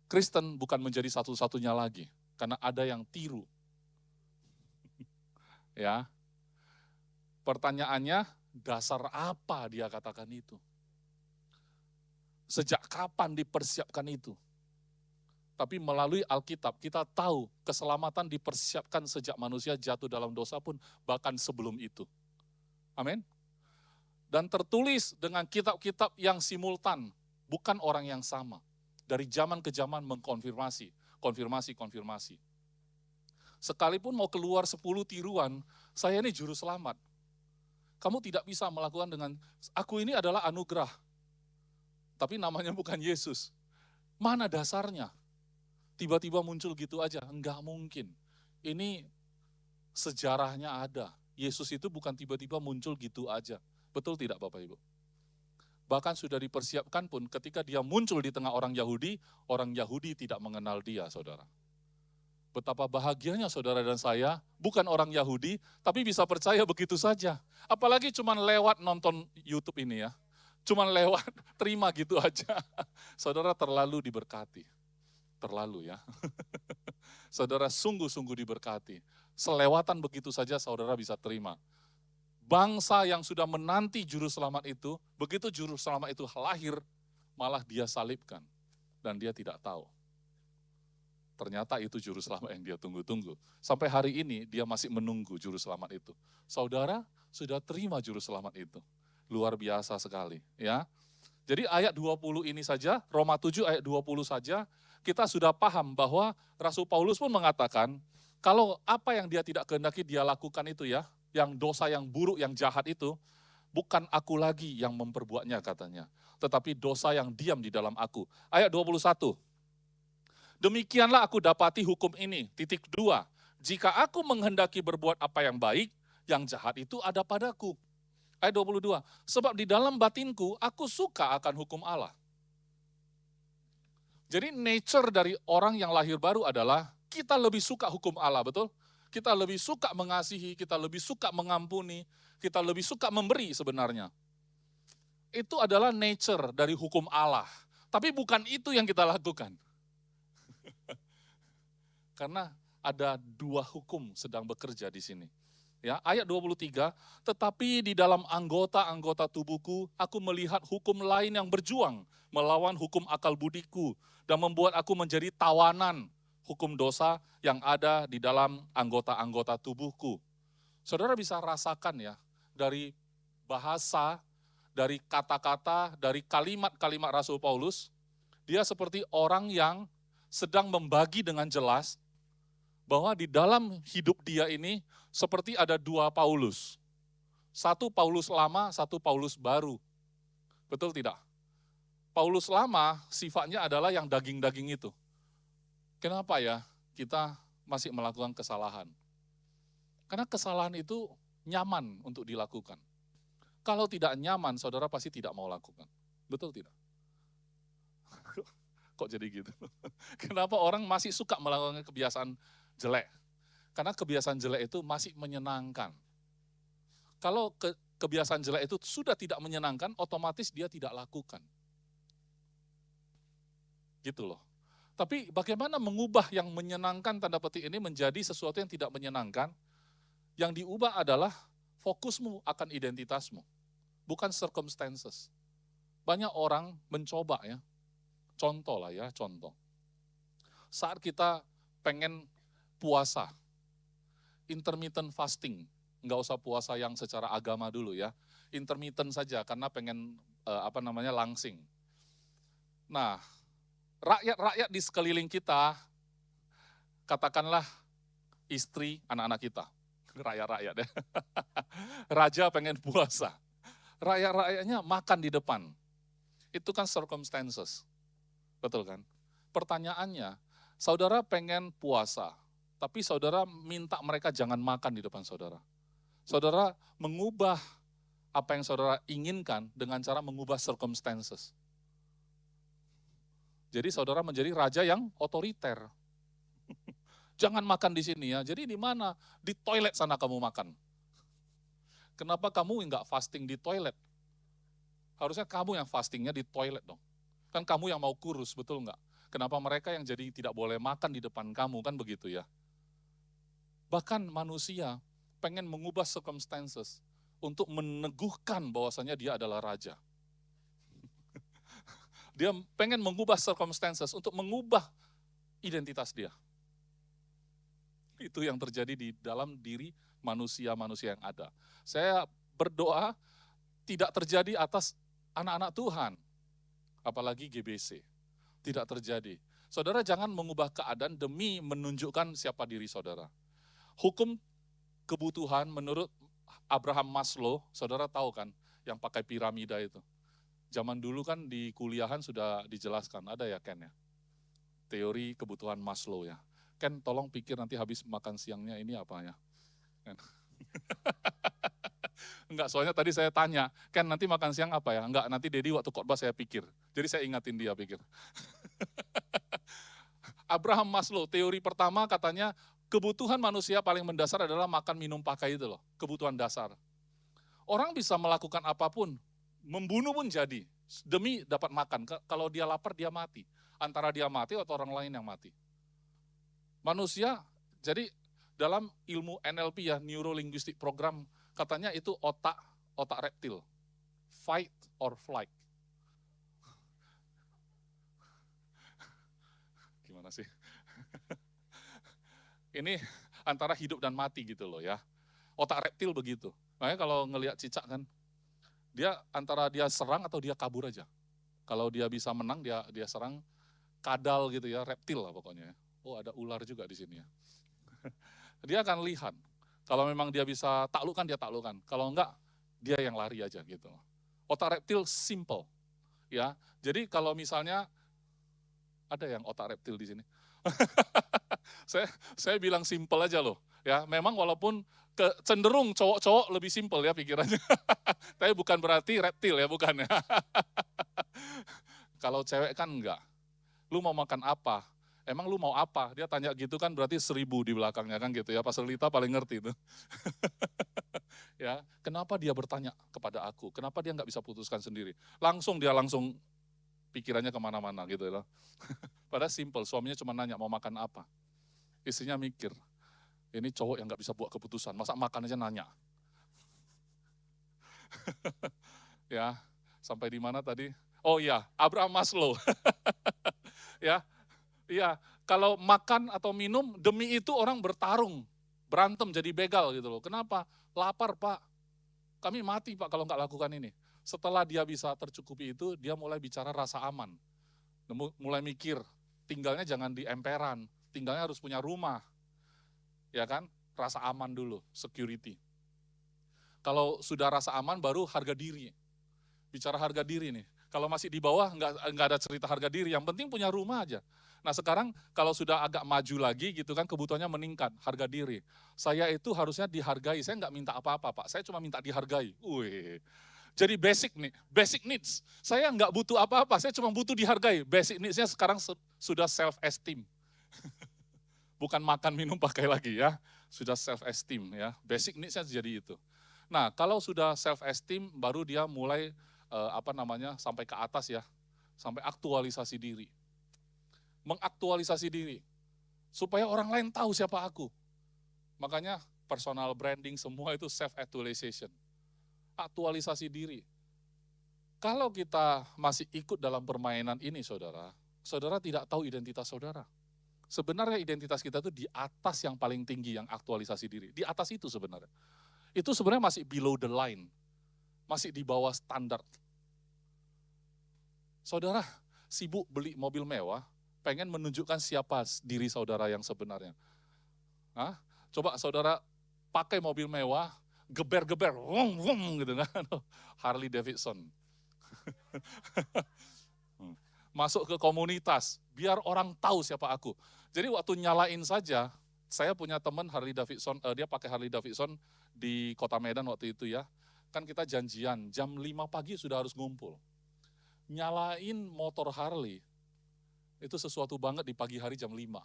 Kristen bukan menjadi satu-satunya lagi, karena ada yang tiru. Ya, pertanyaannya, dasar apa dia katakan itu? Sejak kapan dipersiapkan itu? Tapi melalui Alkitab kita tahu keselamatan dipersiapkan sejak manusia jatuh dalam dosa pun bahkan sebelum itu. Amin. Dan tertulis dengan kitab-kitab yang simultan, bukan orang yang sama. Dari zaman ke zaman mengkonfirmasi, konfirmasi. Sekalipun mau keluar 10 tiruan, saya ini juru selamat. Kamu tidak bisa melakukan dengan, aku ini adalah anugerah. Tapi namanya bukan Yesus. Mana dasarnya? Tiba-tiba muncul gitu aja, enggak mungkin. Ini sejarahnya ada. Yesus itu bukan tiba-tiba muncul gitu aja. Betul tidak Bapak Ibu? Bahkan sudah dipersiapkan pun ketika dia muncul di tengah orang Yahudi tidak mengenal dia, saudara. Betapa bahagianya saudara dan saya, bukan orang Yahudi, tapi bisa percaya begitu saja. Apalagi cuma lewat nonton YouTube ini ya. Cuma lewat, terima gitu aja. Saudara terlalu diberkati. Terlalu ya. Saudara sungguh-sungguh diberkati. Selewatan begitu saja saudara bisa terima. Bangsa yang sudah menanti juru selamat itu, begitu juru selamat itu lahir, malah dia salibkan. Dan dia tidak tahu. Ternyata itu juru selamat yang dia tunggu-tunggu. Sampai hari ini dia masih menunggu juru selamat itu. Saudara sudah terima juru selamat itu. Luar biasa sekali ya. Jadi ayat 20 ini saja, Roma 7 ayat 20 saja, kita sudah paham bahwa Rasul Paulus pun mengatakan, kalau apa yang dia tidak kehendaki dia lakukan itu ya, yang dosa yang buruk, yang jahat itu, bukan aku lagi yang memperbuatnya katanya, tetapi dosa yang diam di dalam aku. Ayat 21, demikianlah aku dapati hukum ini, titik 2, jika aku menghendaki berbuat apa yang baik, yang jahat itu ada padaku. Ayat 22, sebab di dalam batinku aku suka akan hukum Allah. Jadi nature dari orang yang lahir baru adalah kita lebih suka hukum Allah, betul? Kita lebih suka mengasihi, kita lebih suka mengampuni, kita lebih suka memberi sebenarnya. Itu adalah nature dari hukum Allah. Tapi bukan itu yang kita lakukan. Karena ada dua hukum sedang bekerja di sini. Ya, ayat 23, tetapi di dalam anggota-anggota tubuhku, aku melihat hukum lain yang berjuang melawan hukum akal budiku dan membuat aku menjadi tawanan hukum dosa yang ada di dalam anggota-anggota tubuhku. Saudara bisa rasakan ya, dari bahasa, dari kata-kata, dari kalimat-kalimat Rasul Paulus, dia seperti orang yang sedang membagi dengan jelas bahwa di dalam hidup dia ini seperti ada dua Paulus. Satu Paulus lama, satu Paulus baru. Betul tidak? Paulus lama sifatnya adalah yang daging-daging itu. Kenapa ya kita masih melakukan kesalahan? Karena kesalahan itu nyaman untuk dilakukan. Kalau tidak nyaman, saudara pasti tidak mau lakukan. Betul tidak? Kok jadi gitu? Kenapa orang masih suka melakukan kebiasaan jelek? Karena kebiasaan jelek itu masih menyenangkan. Kalau kebiasaan jelek itu sudah tidak menyenangkan, otomatis dia tidak lakukan. Gitu loh. Tapi bagaimana mengubah yang menyenangkan tanda petik ini menjadi sesuatu yang tidak menyenangkan? Yang diubah adalah fokusmu akan identitasmu, bukan circumstances. Banyak orang mencoba ya, contoh lah ya, contoh. Saat kita pengen puasa, intermittent fasting, nggak usah puasa yang secara agama dulu ya, intermittent saja karena pengen langsing. Nah, rakyat-rakyat di sekeliling kita, katakanlah istri, anak-anak kita, rakyat-rakyat ya, raja pengen puasa, rakyat-rakyatnya makan di depan, itu kan circumstances, betul kan? Pertanyaannya, saudara pengen puasa, tapi saudara minta mereka jangan makan di depan saudara. Saudara mengubah apa yang saudara inginkan dengan cara mengubah circumstances. Jadi saudara menjadi raja yang otoriter. Jangan makan di sini ya. Jadi di mana? Di toilet sana kamu makan. Kenapa kamu nggak fasting di toilet? Harusnya kamu yang fastingnya di toilet dong. Kan kamu yang mau kurus, betul nggak? Kenapa mereka yang jadi tidak boleh makan di depan kamu, kan begitu ya? Bahkan manusia pengen mengubah circumstances untuk meneguhkan bahwasanya dia adalah raja. Dia pengen mengubah circumstances untuk mengubah identitas dia. Itu yang terjadi di dalam diri manusia-manusia yang ada. Saya berdoa tidak terjadi atas anak-anak Tuhan, apalagi GBC. Tidak terjadi. Saudara jangan mengubah keadaan demi menunjukkan siapa diri saudara. Hukum kebutuhan menurut Abraham Maslow, saudara tahu kan, yang pakai piramida itu. Zaman dulu kan di kuliahan sudah dijelaskan, ada ya Ken ya? Teori kebutuhan Maslow ya. Ken tolong pikir nanti habis makan siangnya ini apa ya? Ken. Enggak, soalnya tadi saya tanya, Ken nanti makan siang apa ya? Enggak, nanti Dedi waktu khotbah saya pikir. Jadi saya ingatin dia pikir. Abraham Maslow, teori pertama katanya kebutuhan manusia paling mendasar adalah makan, minum, pakai itu loh. Kebutuhan dasar. Orang bisa melakukan apapun, membunuh pun jadi, demi dapat makan. Kalau dia lapar, dia mati. Antara dia mati atau orang lain yang mati. Manusia, jadi dalam ilmu NLP ya, Neuro Linguistic Program, katanya itu otak reptil. Fight or flight. Gimana sih? Ini antara hidup dan mati gitu loh ya. Otak reptil begitu. Makanya kalau ngelihat cicak kan, dia antara dia serang atau dia kabur aja. Kalau dia bisa menang, dia serang. kadal gitu ya, reptil lah pokoknya. Oh ada ular juga di sini ya. Dia akan lihat. Kalau memang dia bisa taklukkan, dia taklukkan. Kalau enggak, dia yang lari aja gitu. Otak reptil simple. Ya, jadi kalau misalnya ada yang otak reptil di sini. saya bilang simple aja loh. Ya, memang walaupun cenderung cowok-cowok lebih simple ya pikirannya. Tapi bukan berarti reptil ya, bukan ya. Kalau cewek kan enggak. Lu mau makan apa? Emang lu mau apa? Dia tanya gitu kan berarti 1000 di belakangnya kan gitu ya. Pastor Lita paling ngerti itu. Ya, kenapa dia bertanya kepada aku? Kenapa dia nggak bisa putuskan sendiri? Dia langsung pikirannya kemana-mana gitu ya. Padahal simple, suaminya cuma nanya mau makan apa. Istrinya mikir, ini cowok yang nggak bisa buat keputusan, masa makan aja nanya. Ya, sampai di mana tadi? Oh iya, Abraham Maslow. Ya, iya. Kalau makan atau minum, demi itu orang bertarung, berantem jadi begal gitu loh. Kenapa? Lapar Pak, kami mati Pak kalau nggak lakukan ini. Setelah dia bisa tercukupi itu, dia mulai bicara rasa aman. Mulai mikir, tinggalnya jangan di emperan, tinggalnya harus punya rumah. Ya kan? Rasa aman dulu, security. Kalau sudah rasa aman, baru harga diri. Bicara harga diri nih. Kalau masih di bawah, nggak ada cerita harga diri. Yang penting punya rumah aja. Nah sekarang kalau sudah agak maju lagi gitu kan, kebutuhannya meningkat, harga diri. Saya itu harusnya dihargai, saya nggak minta apa-apa Pak, saya cuma minta dihargai. Wih. Jadi basic nih, basic needs. Saya nggak butuh apa-apa, saya cuma butuh dihargai. Basic needs-nya sekarang sudah self-esteem. Bukan makan, minum, pakai lagi ya. Sudah self-esteem ya, basic needs-nya jadi itu. Nah kalau sudah self-esteem, baru dia mulai sampai ke atas ya, sampai aktualisasi diri. Mengaktualisasi diri, supaya orang lain tahu siapa aku. Makanya personal branding semua itu self-actualization. Aktualisasi diri. Kalau kita masih ikut dalam permainan ini saudara, saudara tidak tahu identitas saudara. Sebenarnya identitas kita itu di atas yang paling tinggi, yang aktualisasi diri. Di atas itu sebenarnya. Itu sebenarnya masih below the line. Masih di bawah standar. Saudara sibuk beli mobil mewah, pengen menunjukkan siapa diri saudara yang sebenarnya. Hah? Coba saudara pakai mobil mewah, geber-geber, wong wong gitu kan. Harley Davidson. Masuk ke komunitas, biar orang tahu siapa aku. Jadi waktu nyalain saja, saya punya teman Harley Davidson, dia pakai Harley Davidson di Kota Medan waktu itu ya. Kan kita janjian, jam 5 pagi sudah harus ngumpul. Nyalain motor Harley, itu sesuatu banget di pagi hari jam 5.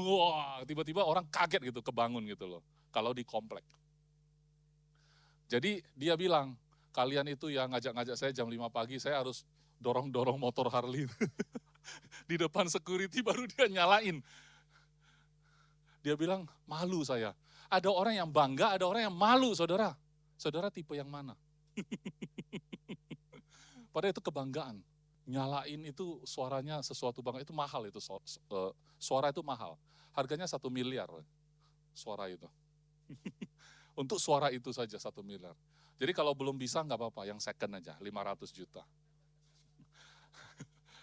Wah, tiba-tiba orang kaget gitu, kebangun gitu loh. Kalau di komplek. Jadi dia bilang, kalian itu yang ngajak-ngajak saya jam 5 pagi, saya harus dorong-dorong motor Harley. Di depan security baru dia nyalain. Dia bilang, malu saya. Ada orang yang bangga, ada orang yang malu, saudara. Saudara tipe yang mana? Padahal itu kebanggaan. Nyalain itu suaranya sesuatu banget, itu mahal itu. Suara itu mahal. Harganya 1 miliar suara itu. Untuk suara itu saja 1 miliar. Jadi kalau belum bisa nggak apa-apa, yang second aja, 500 juta.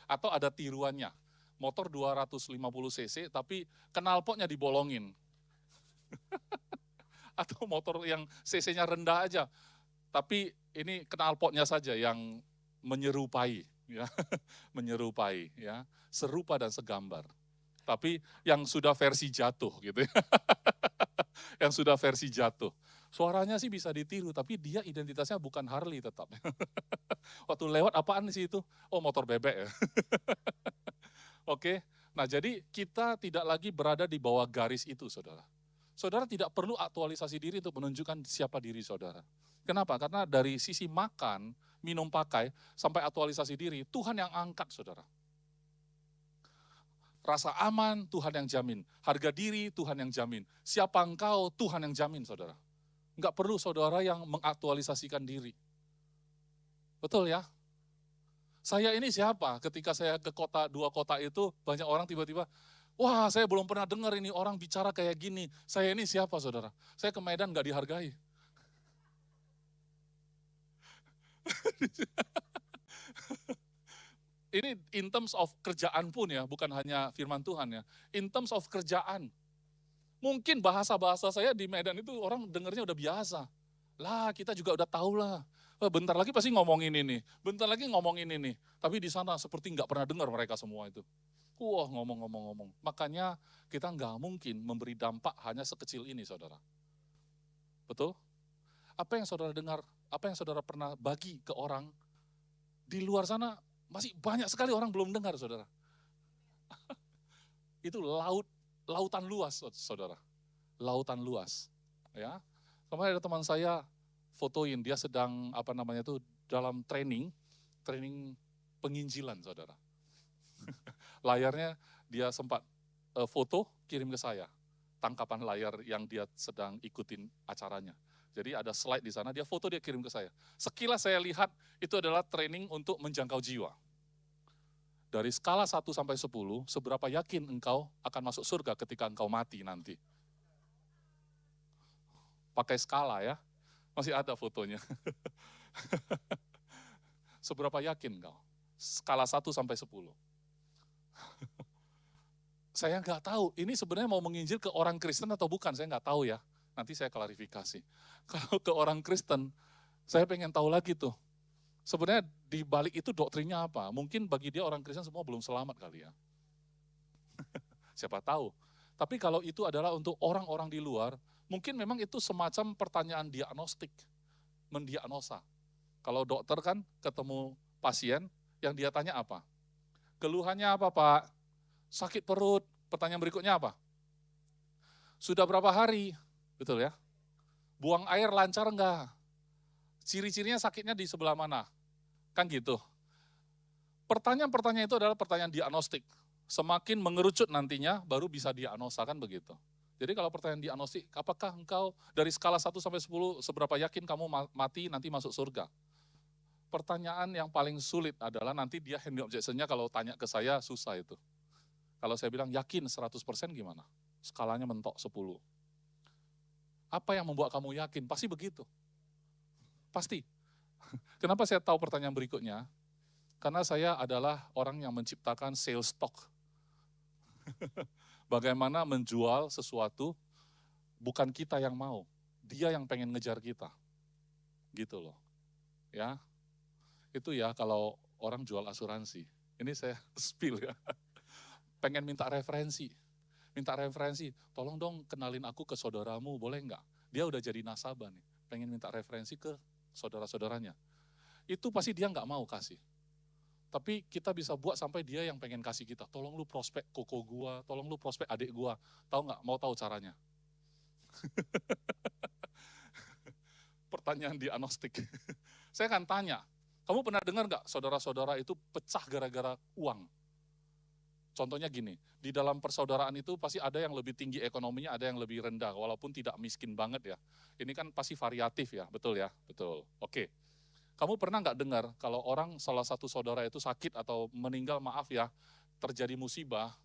Atau ada tiruannya, motor 250 cc tapi knalpotnya dibolongin. Atau motor yang cc-nya rendah aja, tapi ini knalpotnya saja yang menyerupai, ya, menyerupai, ya, serupa dan segambar. Tapi yang sudah versi jatuh gitu ya. Yang sudah versi jatuh. Suaranya sih bisa ditiru, tapi dia identitasnya bukan Harley tetap. Waktu lewat apaan sih itu? Oh motor bebek ya. Oke, nah jadi kita tidak lagi berada di bawah garis itu saudara. Saudara tidak perlu aktualisasi diri untuk menunjukkan siapa diri saudara. Kenapa? Karena dari sisi makan, minum, pakai, sampai aktualisasi diri, Tuhan yang angkat saudara. Rasa aman, Tuhan yang jamin. Harga diri, Tuhan yang jamin. Siapa engkau, Tuhan yang jamin saudara. Enggak perlu saudara yang mengaktualisasikan diri. Betul ya? Saya ini siapa? Ketika saya ke dua kota itu, banyak orang tiba-tiba, wah saya belum pernah dengar ini orang bicara kayak gini. Saya ini siapa saudara? Saya ke Medan nggak dihargai. Ini in terms of kerjaan pun ya, bukan hanya firman Tuhan ya. In terms of kerjaan. Mungkin bahasa-bahasa saya di Medan itu orang dengarnya udah biasa. Lah kita juga udah tahu lah. Bentar lagi pasti ngomongin ini, bentar lagi ngomongin ini. Tapi di sana seperti nggak pernah dengar mereka semua itu. Wah ngomong-ngomong. Makanya kita nggak mungkin memberi dampak hanya sekecil ini saudara. Betul? Apa yang saudara dengar, apa yang saudara pernah bagi ke orang, di luar sana masih banyak sekali orang belum dengar saudara. Itu lautan luas saudara. Lautan luas. Ya. Kemarin ada teman saya fotoin, dia sedang dalam training penginjilan saudara. Layarnya dia sempat foto kirim ke saya, tangkapan layar yang dia sedang ikutin acaranya. Jadi ada slide di sana, dia foto, dia kirim ke saya. Sekilas saya lihat itu adalah training untuk menjangkau jiwa. Dari skala 1 sampai 10, seberapa yakin engkau akan masuk surga ketika engkau mati nanti? Pakai skala ya, masih ada fotonya. Seberapa yakin engkau? Skala 1 sampai 10. Saya nggak tahu, ini sebenarnya mau menginjil ke orang Kristen atau bukan, saya nggak tahu ya. Nanti saya klarifikasi. Kalau ke orang Kristen, saya pengen tahu lagi tuh. Sebenarnya di balik itu doktrinnya apa? Mungkin bagi dia orang Kristen semua belum selamat kali ya. Siapa tahu. Tapi kalau itu adalah untuk orang-orang di luar, mungkin memang itu semacam pertanyaan diagnostik, mendiagnosa. Kalau dokter kan ketemu pasien, yang dia tanya apa? Keluhannya apa Pak? Sakit perut. Pertanyaan berikutnya apa? Sudah berapa hari? Betul ya? Buang air lancar enggak? Ciri-cirinya sakitnya di sebelah mana? Kan gitu. Pertanyaan-pertanyaan itu adalah pertanyaan diagnostik. Semakin mengerucut nantinya, baru bisa diagnosa, kan begitu. Jadi kalau pertanyaan diagnostik, apakah engkau dari skala 1 sampai 10, seberapa yakin kamu mati nanti masuk surga? Pertanyaan yang paling sulit adalah nanti dia hand objection-nya kalau tanya ke saya susah itu. Kalau saya bilang yakin 100% gimana? Skalanya mentok 10. Apa yang membuat kamu yakin? Pasti begitu. Pasti. Kenapa saya tahu pertanyaan berikutnya? Karena saya adalah orang yang menciptakan sales talk. Bagaimana menjual sesuatu, bukan kita yang mau. Dia yang pengen ngejar kita. Gitu loh. Ya. Itu ya kalau orang jual asuransi. Ini saya spill ya. Pengen minta referensi. Tolong dong kenalin aku ke saudaramu, boleh nggak? Dia udah jadi nasabah nih, pengen minta referensi ke saudara-saudaranya. Itu pasti dia nggak mau kasih. Tapi kita bisa buat sampai dia yang pengen kasih kita. Tolong lu prospek koko gua, tolong lu prospek adik gua. Tahu nggak? Mau tahu caranya? Pertanyaan diagnostik. Saya akan tanya, kamu pernah dengar nggak saudara-saudara itu pecah gara-gara uang? Contohnya gini, di dalam persaudaraan itu pasti ada yang lebih tinggi ekonominya, ada yang lebih rendah, walaupun tidak miskin banget ya. Ini kan pasti variatif ya, betul ya? Betul. Oke. Kamu pernah nggak dengar kalau orang salah satu saudara itu sakit atau meninggal, maaf ya, terjadi musibah,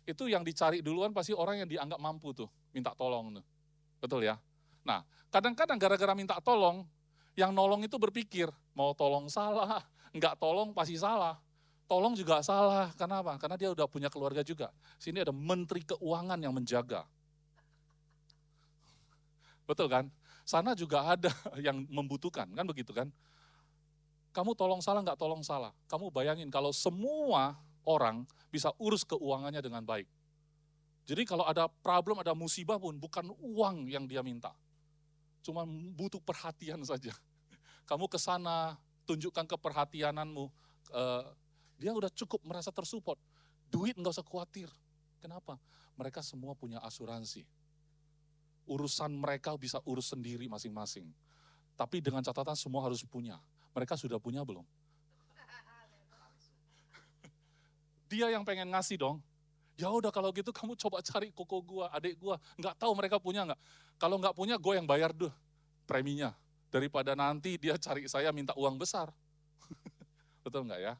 itu yang dicari duluan pasti orang yang dianggap mampu tuh, minta tolong tuh. Betul ya? Nah, kadang-kadang gara-gara minta tolong, yang nolong itu berpikir, mau tolong salah, nggak tolong pasti salah. Tolong juga salah, kenapa? Karena dia udah punya keluarga juga. Sini ada menteri keuangan yang menjaga. Betul kan? Sana juga ada yang membutuhkan, kan begitu kan? Kamu tolong salah, nggak tolong salah. Kamu bayangin kalau semua orang bisa urus keuangannya dengan baik. Jadi kalau ada problem, ada musibah pun, bukan uang yang dia minta. Cuma butuh perhatian saja. Kamu ke sana, tunjukkan keperhatiananmu, dia udah cukup merasa tersupport. Duit nggak usah khawatir. Kenapa? Mereka semua punya asuransi. Urusan mereka bisa urus sendiri masing-masing. Tapi dengan catatan semua harus punya. Mereka sudah punya belum? Dia yang pengen ngasih dong. Ya udah kalau gitu kamu coba cari koko gua, adik gua. Nggak tahu mereka punya nggak. Kalau nggak punya, gue yang bayar deh preminya. Daripada nanti dia cari saya minta uang besar. Betul nggak ya?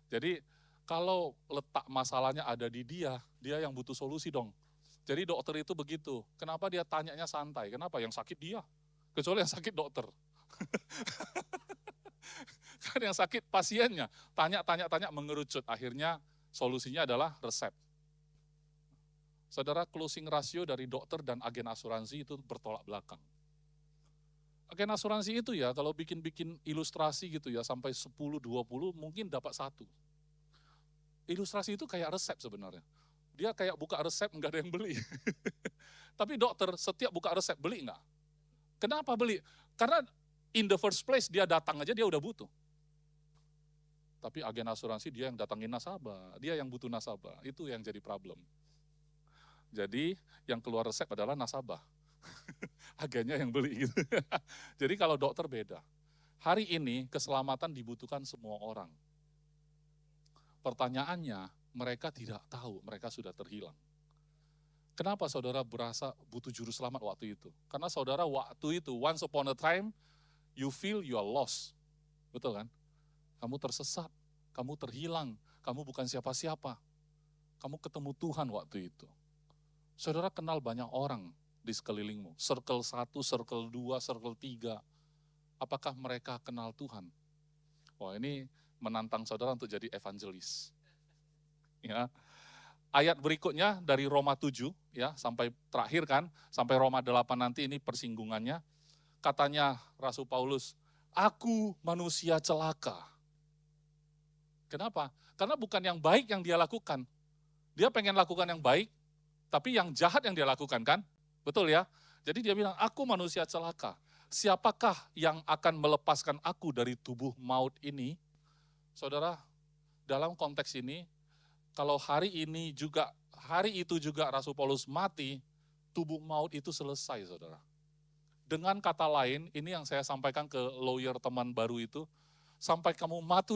Jadi kalau letak masalahnya ada di dia yang butuh solusi dong. Jadi dokter itu begitu. Kenapa dia tanyanya santai? Kenapa? Yang sakit dia. Kecuali yang sakit dokter. Bukan yang sakit pasiennya. Tanya, mengerucut. Akhirnya solusinya adalah resep. Saudara, closing ratio dari dokter dan agen asuransi itu bertolak belakang. Agen asuransi itu ya, kalau bikin-bikin ilustrasi gitu ya, sampai 10-20 mungkin dapat 1. Ilustrasi itu kayak resep sebenarnya. Dia kayak buka resep, nggak ada yang beli. Tapi dokter setiap buka resep, beli nggak? Kenapa beli? Karena in the first place dia datang aja dia udah butuh. Tapi agen asuransi dia yang datangin nasabah, dia yang butuh nasabah, itu yang jadi problem. Jadi yang keluar resep adalah nasabah. Agennya yang beli gitu. Jadi kalau dokter beda. Hari ini keselamatan dibutuhkan semua orang. Pertanyaannya, mereka tidak tahu mereka sudah terhilang. Kenapa saudara berasa butuh juru selamat waktu itu? Karena saudara waktu itu, once upon a time, you feel you are lost. Betul kan? Kamu tersesat, kamu terhilang, kamu bukan siapa-siapa. Kamu ketemu Tuhan waktu itu. Saudara kenal banyak orang di sekelilingmu. Circle 1, circle 2, circle 3. Apakah mereka kenal Tuhan? Wah, ini menantang saudara untuk jadi evangelis. Ya. Ayat berikutnya dari Roma 7 ya, sampai terakhir kan, sampai Roma 8 nanti ini persinggungannya. Katanya Rasul Paulus, aku manusia celaka. Kenapa? Karena bukan yang baik yang dia lakukan. Dia pengen lakukan yang baik, tapi yang jahat yang dia lakukan kan? Betul ya? Jadi dia bilang, aku manusia celaka. Siapakah yang akan melepaskan aku dari tubuh maut ini? Saudara, dalam konteks ini, kalau hari itu juga Rasul Paulus mati, tubuh maut itu selesai, saudara. Dengan kata lain, ini yang saya sampaikan ke lawyer teman baru itu, sampai kamu mati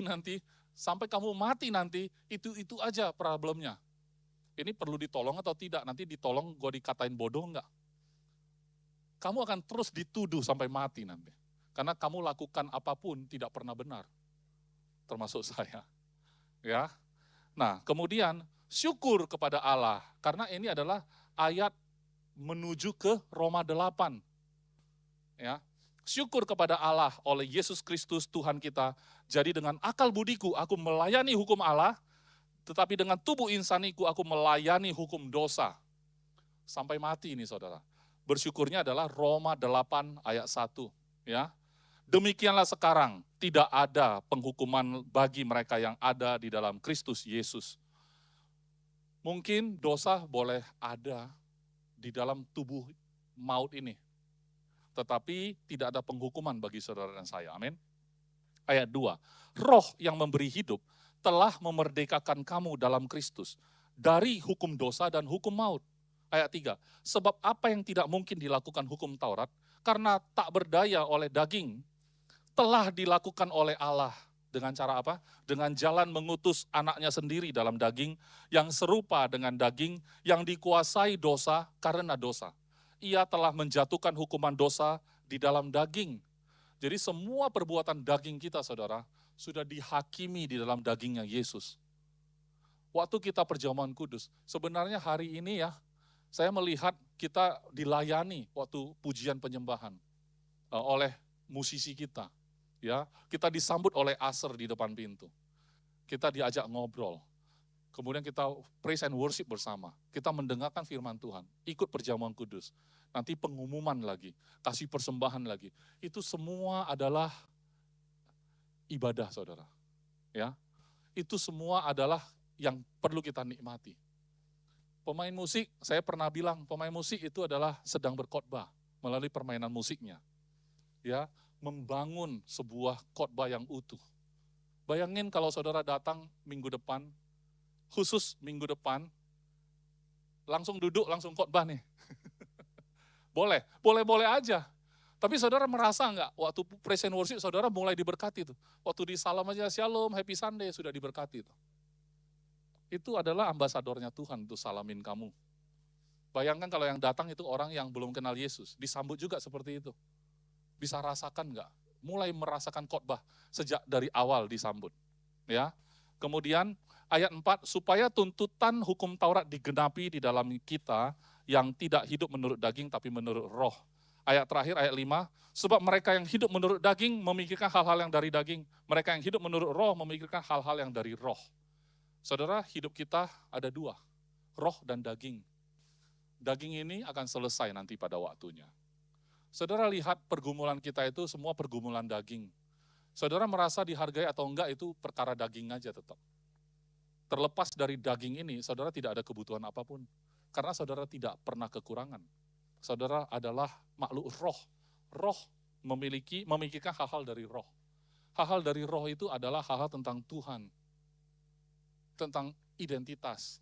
nanti, itu aja problemnya. Ini perlu ditolong atau tidak, nanti ditolong gue dikatain bodoh enggak. Kamu akan terus dituduh sampai mati nanti. Karena kamu lakukan apapun tidak pernah benar. Termasuk saya. Ya. Nah, kemudian syukur kepada Allah. Karena ini adalah ayat menuju ke Roma 8. Ya. Syukur kepada Allah oleh Yesus Kristus Tuhan kita. Jadi dengan akal budiku aku melayani hukum Allah, tetapi dengan tubuh insaniku aku melayani hukum dosa. Sampai mati ini saudara. Bersyukurnya adalah Roma 8 ayat 1. Ya. Demikianlah sekarang, tidak ada penghukuman bagi mereka yang ada di dalam Kristus Yesus. Mungkin dosa boleh ada di dalam tubuh maut ini. Tetapi tidak ada penghukuman bagi saudara dan saya. Amin. Ayat 2. Roh yang memberi hidup telah memerdekakan kamu dalam Kristus dari hukum dosa dan hukum maut. Ayat 3. Sebab apa yang tidak mungkin dilakukan hukum Taurat, karena tak berdaya oleh daging, telah dilakukan oleh Allah. Dengan cara apa? Dengan jalan mengutus anaknya sendiri dalam daging, yang serupa dengan daging, yang dikuasai dosa karena dosa. Ia telah menjatuhkan hukuman dosa di dalam daging. Jadi semua perbuatan daging kita, saudara, sudah dihakimi di dalam dagingnya Yesus. Waktu kita perjamuan kudus, sebenarnya hari ini ya, saya melihat kita dilayani waktu pujian penyembahan oleh musisi kita. Ya, kita disambut oleh aser di depan pintu. Kita diajak ngobrol. Kemudian kita praise and worship bersama. Kita mendengarkan firman Tuhan, ikut perjamuan kudus. Nanti pengumuman lagi, kasih persembahan lagi. Itu semua adalah ibadah, saudara. Ya, itu semua adalah yang perlu kita nikmati. Pemain musik, saya pernah bilang, pemain musik itu adalah sedang berkhotbah melalui permainan musiknya. Ya, membangun sebuah khotbah yang utuh. Bayangin kalau saudara datang minggu depan, khusus minggu depan, langsung duduk, langsung khotbah nih. Boleh aja. Tapi saudara merasa enggak, waktu praise and worship saudara mulai diberkati tuh. Waktu di salam aja, shalom, happy Sunday, sudah diberkati tuh. Itu adalah ambasadornya Tuhan untuk salamin kamu. Bayangkan kalau yang datang itu orang yang belum kenal Yesus, disambut juga seperti itu. Bisa rasakan enggak? Mulai merasakan khotbah sejak dari awal disambut. Ya. Kemudian ayat 4, supaya tuntutan hukum Taurat digenapi di dalam kita yang tidak hidup menurut daging tapi menurut roh. Ayat terakhir, ayat 5, sebab mereka yang hidup menurut daging memikirkan hal-hal yang dari daging. Mereka yang hidup menurut roh memikirkan hal-hal yang dari roh. Saudara, hidup kita ada dua, roh dan daging. Daging ini akan selesai nanti pada waktunya. Saudara lihat pergumulan kita itu semua pergumulan daging. Saudara merasa dihargai atau enggak itu perkara daging aja tetap. Terlepas dari daging ini, saudara tidak ada kebutuhan apapun. Karena saudara tidak pernah kekurangan. Saudara adalah makhluk roh. Roh memikirkan hal-hal dari roh. Hal-hal dari roh itu adalah hal-hal tentang Tuhan. Tentang identitas.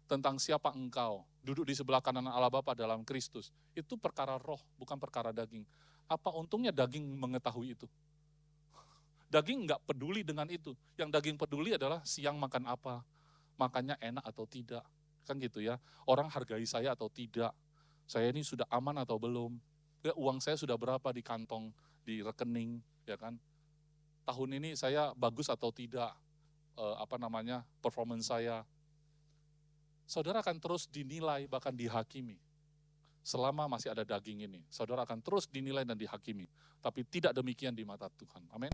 Tentang siapa engkau. Duduk di sebelah kanan Allah Bapa dalam Kristus. Itu perkara roh, bukan perkara daging. Apa untungnya daging mengetahui itu? Daging nggak peduli dengan itu. Yang daging peduli adalah siang makan apa, makannya enak atau tidak. Kan gitu ya. Orang hargai saya atau tidak. Saya ini sudah aman atau belum. Ya, uang saya sudah berapa di kantong, di rekening, ya kan. Tahun ini saya bagus atau tidak, performance saya. Saudara akan terus dinilai, bahkan dihakimi. Selama masih ada daging ini, saudara akan terus dinilai dan dihakimi. Tapi tidak demikian di mata Tuhan. Amin.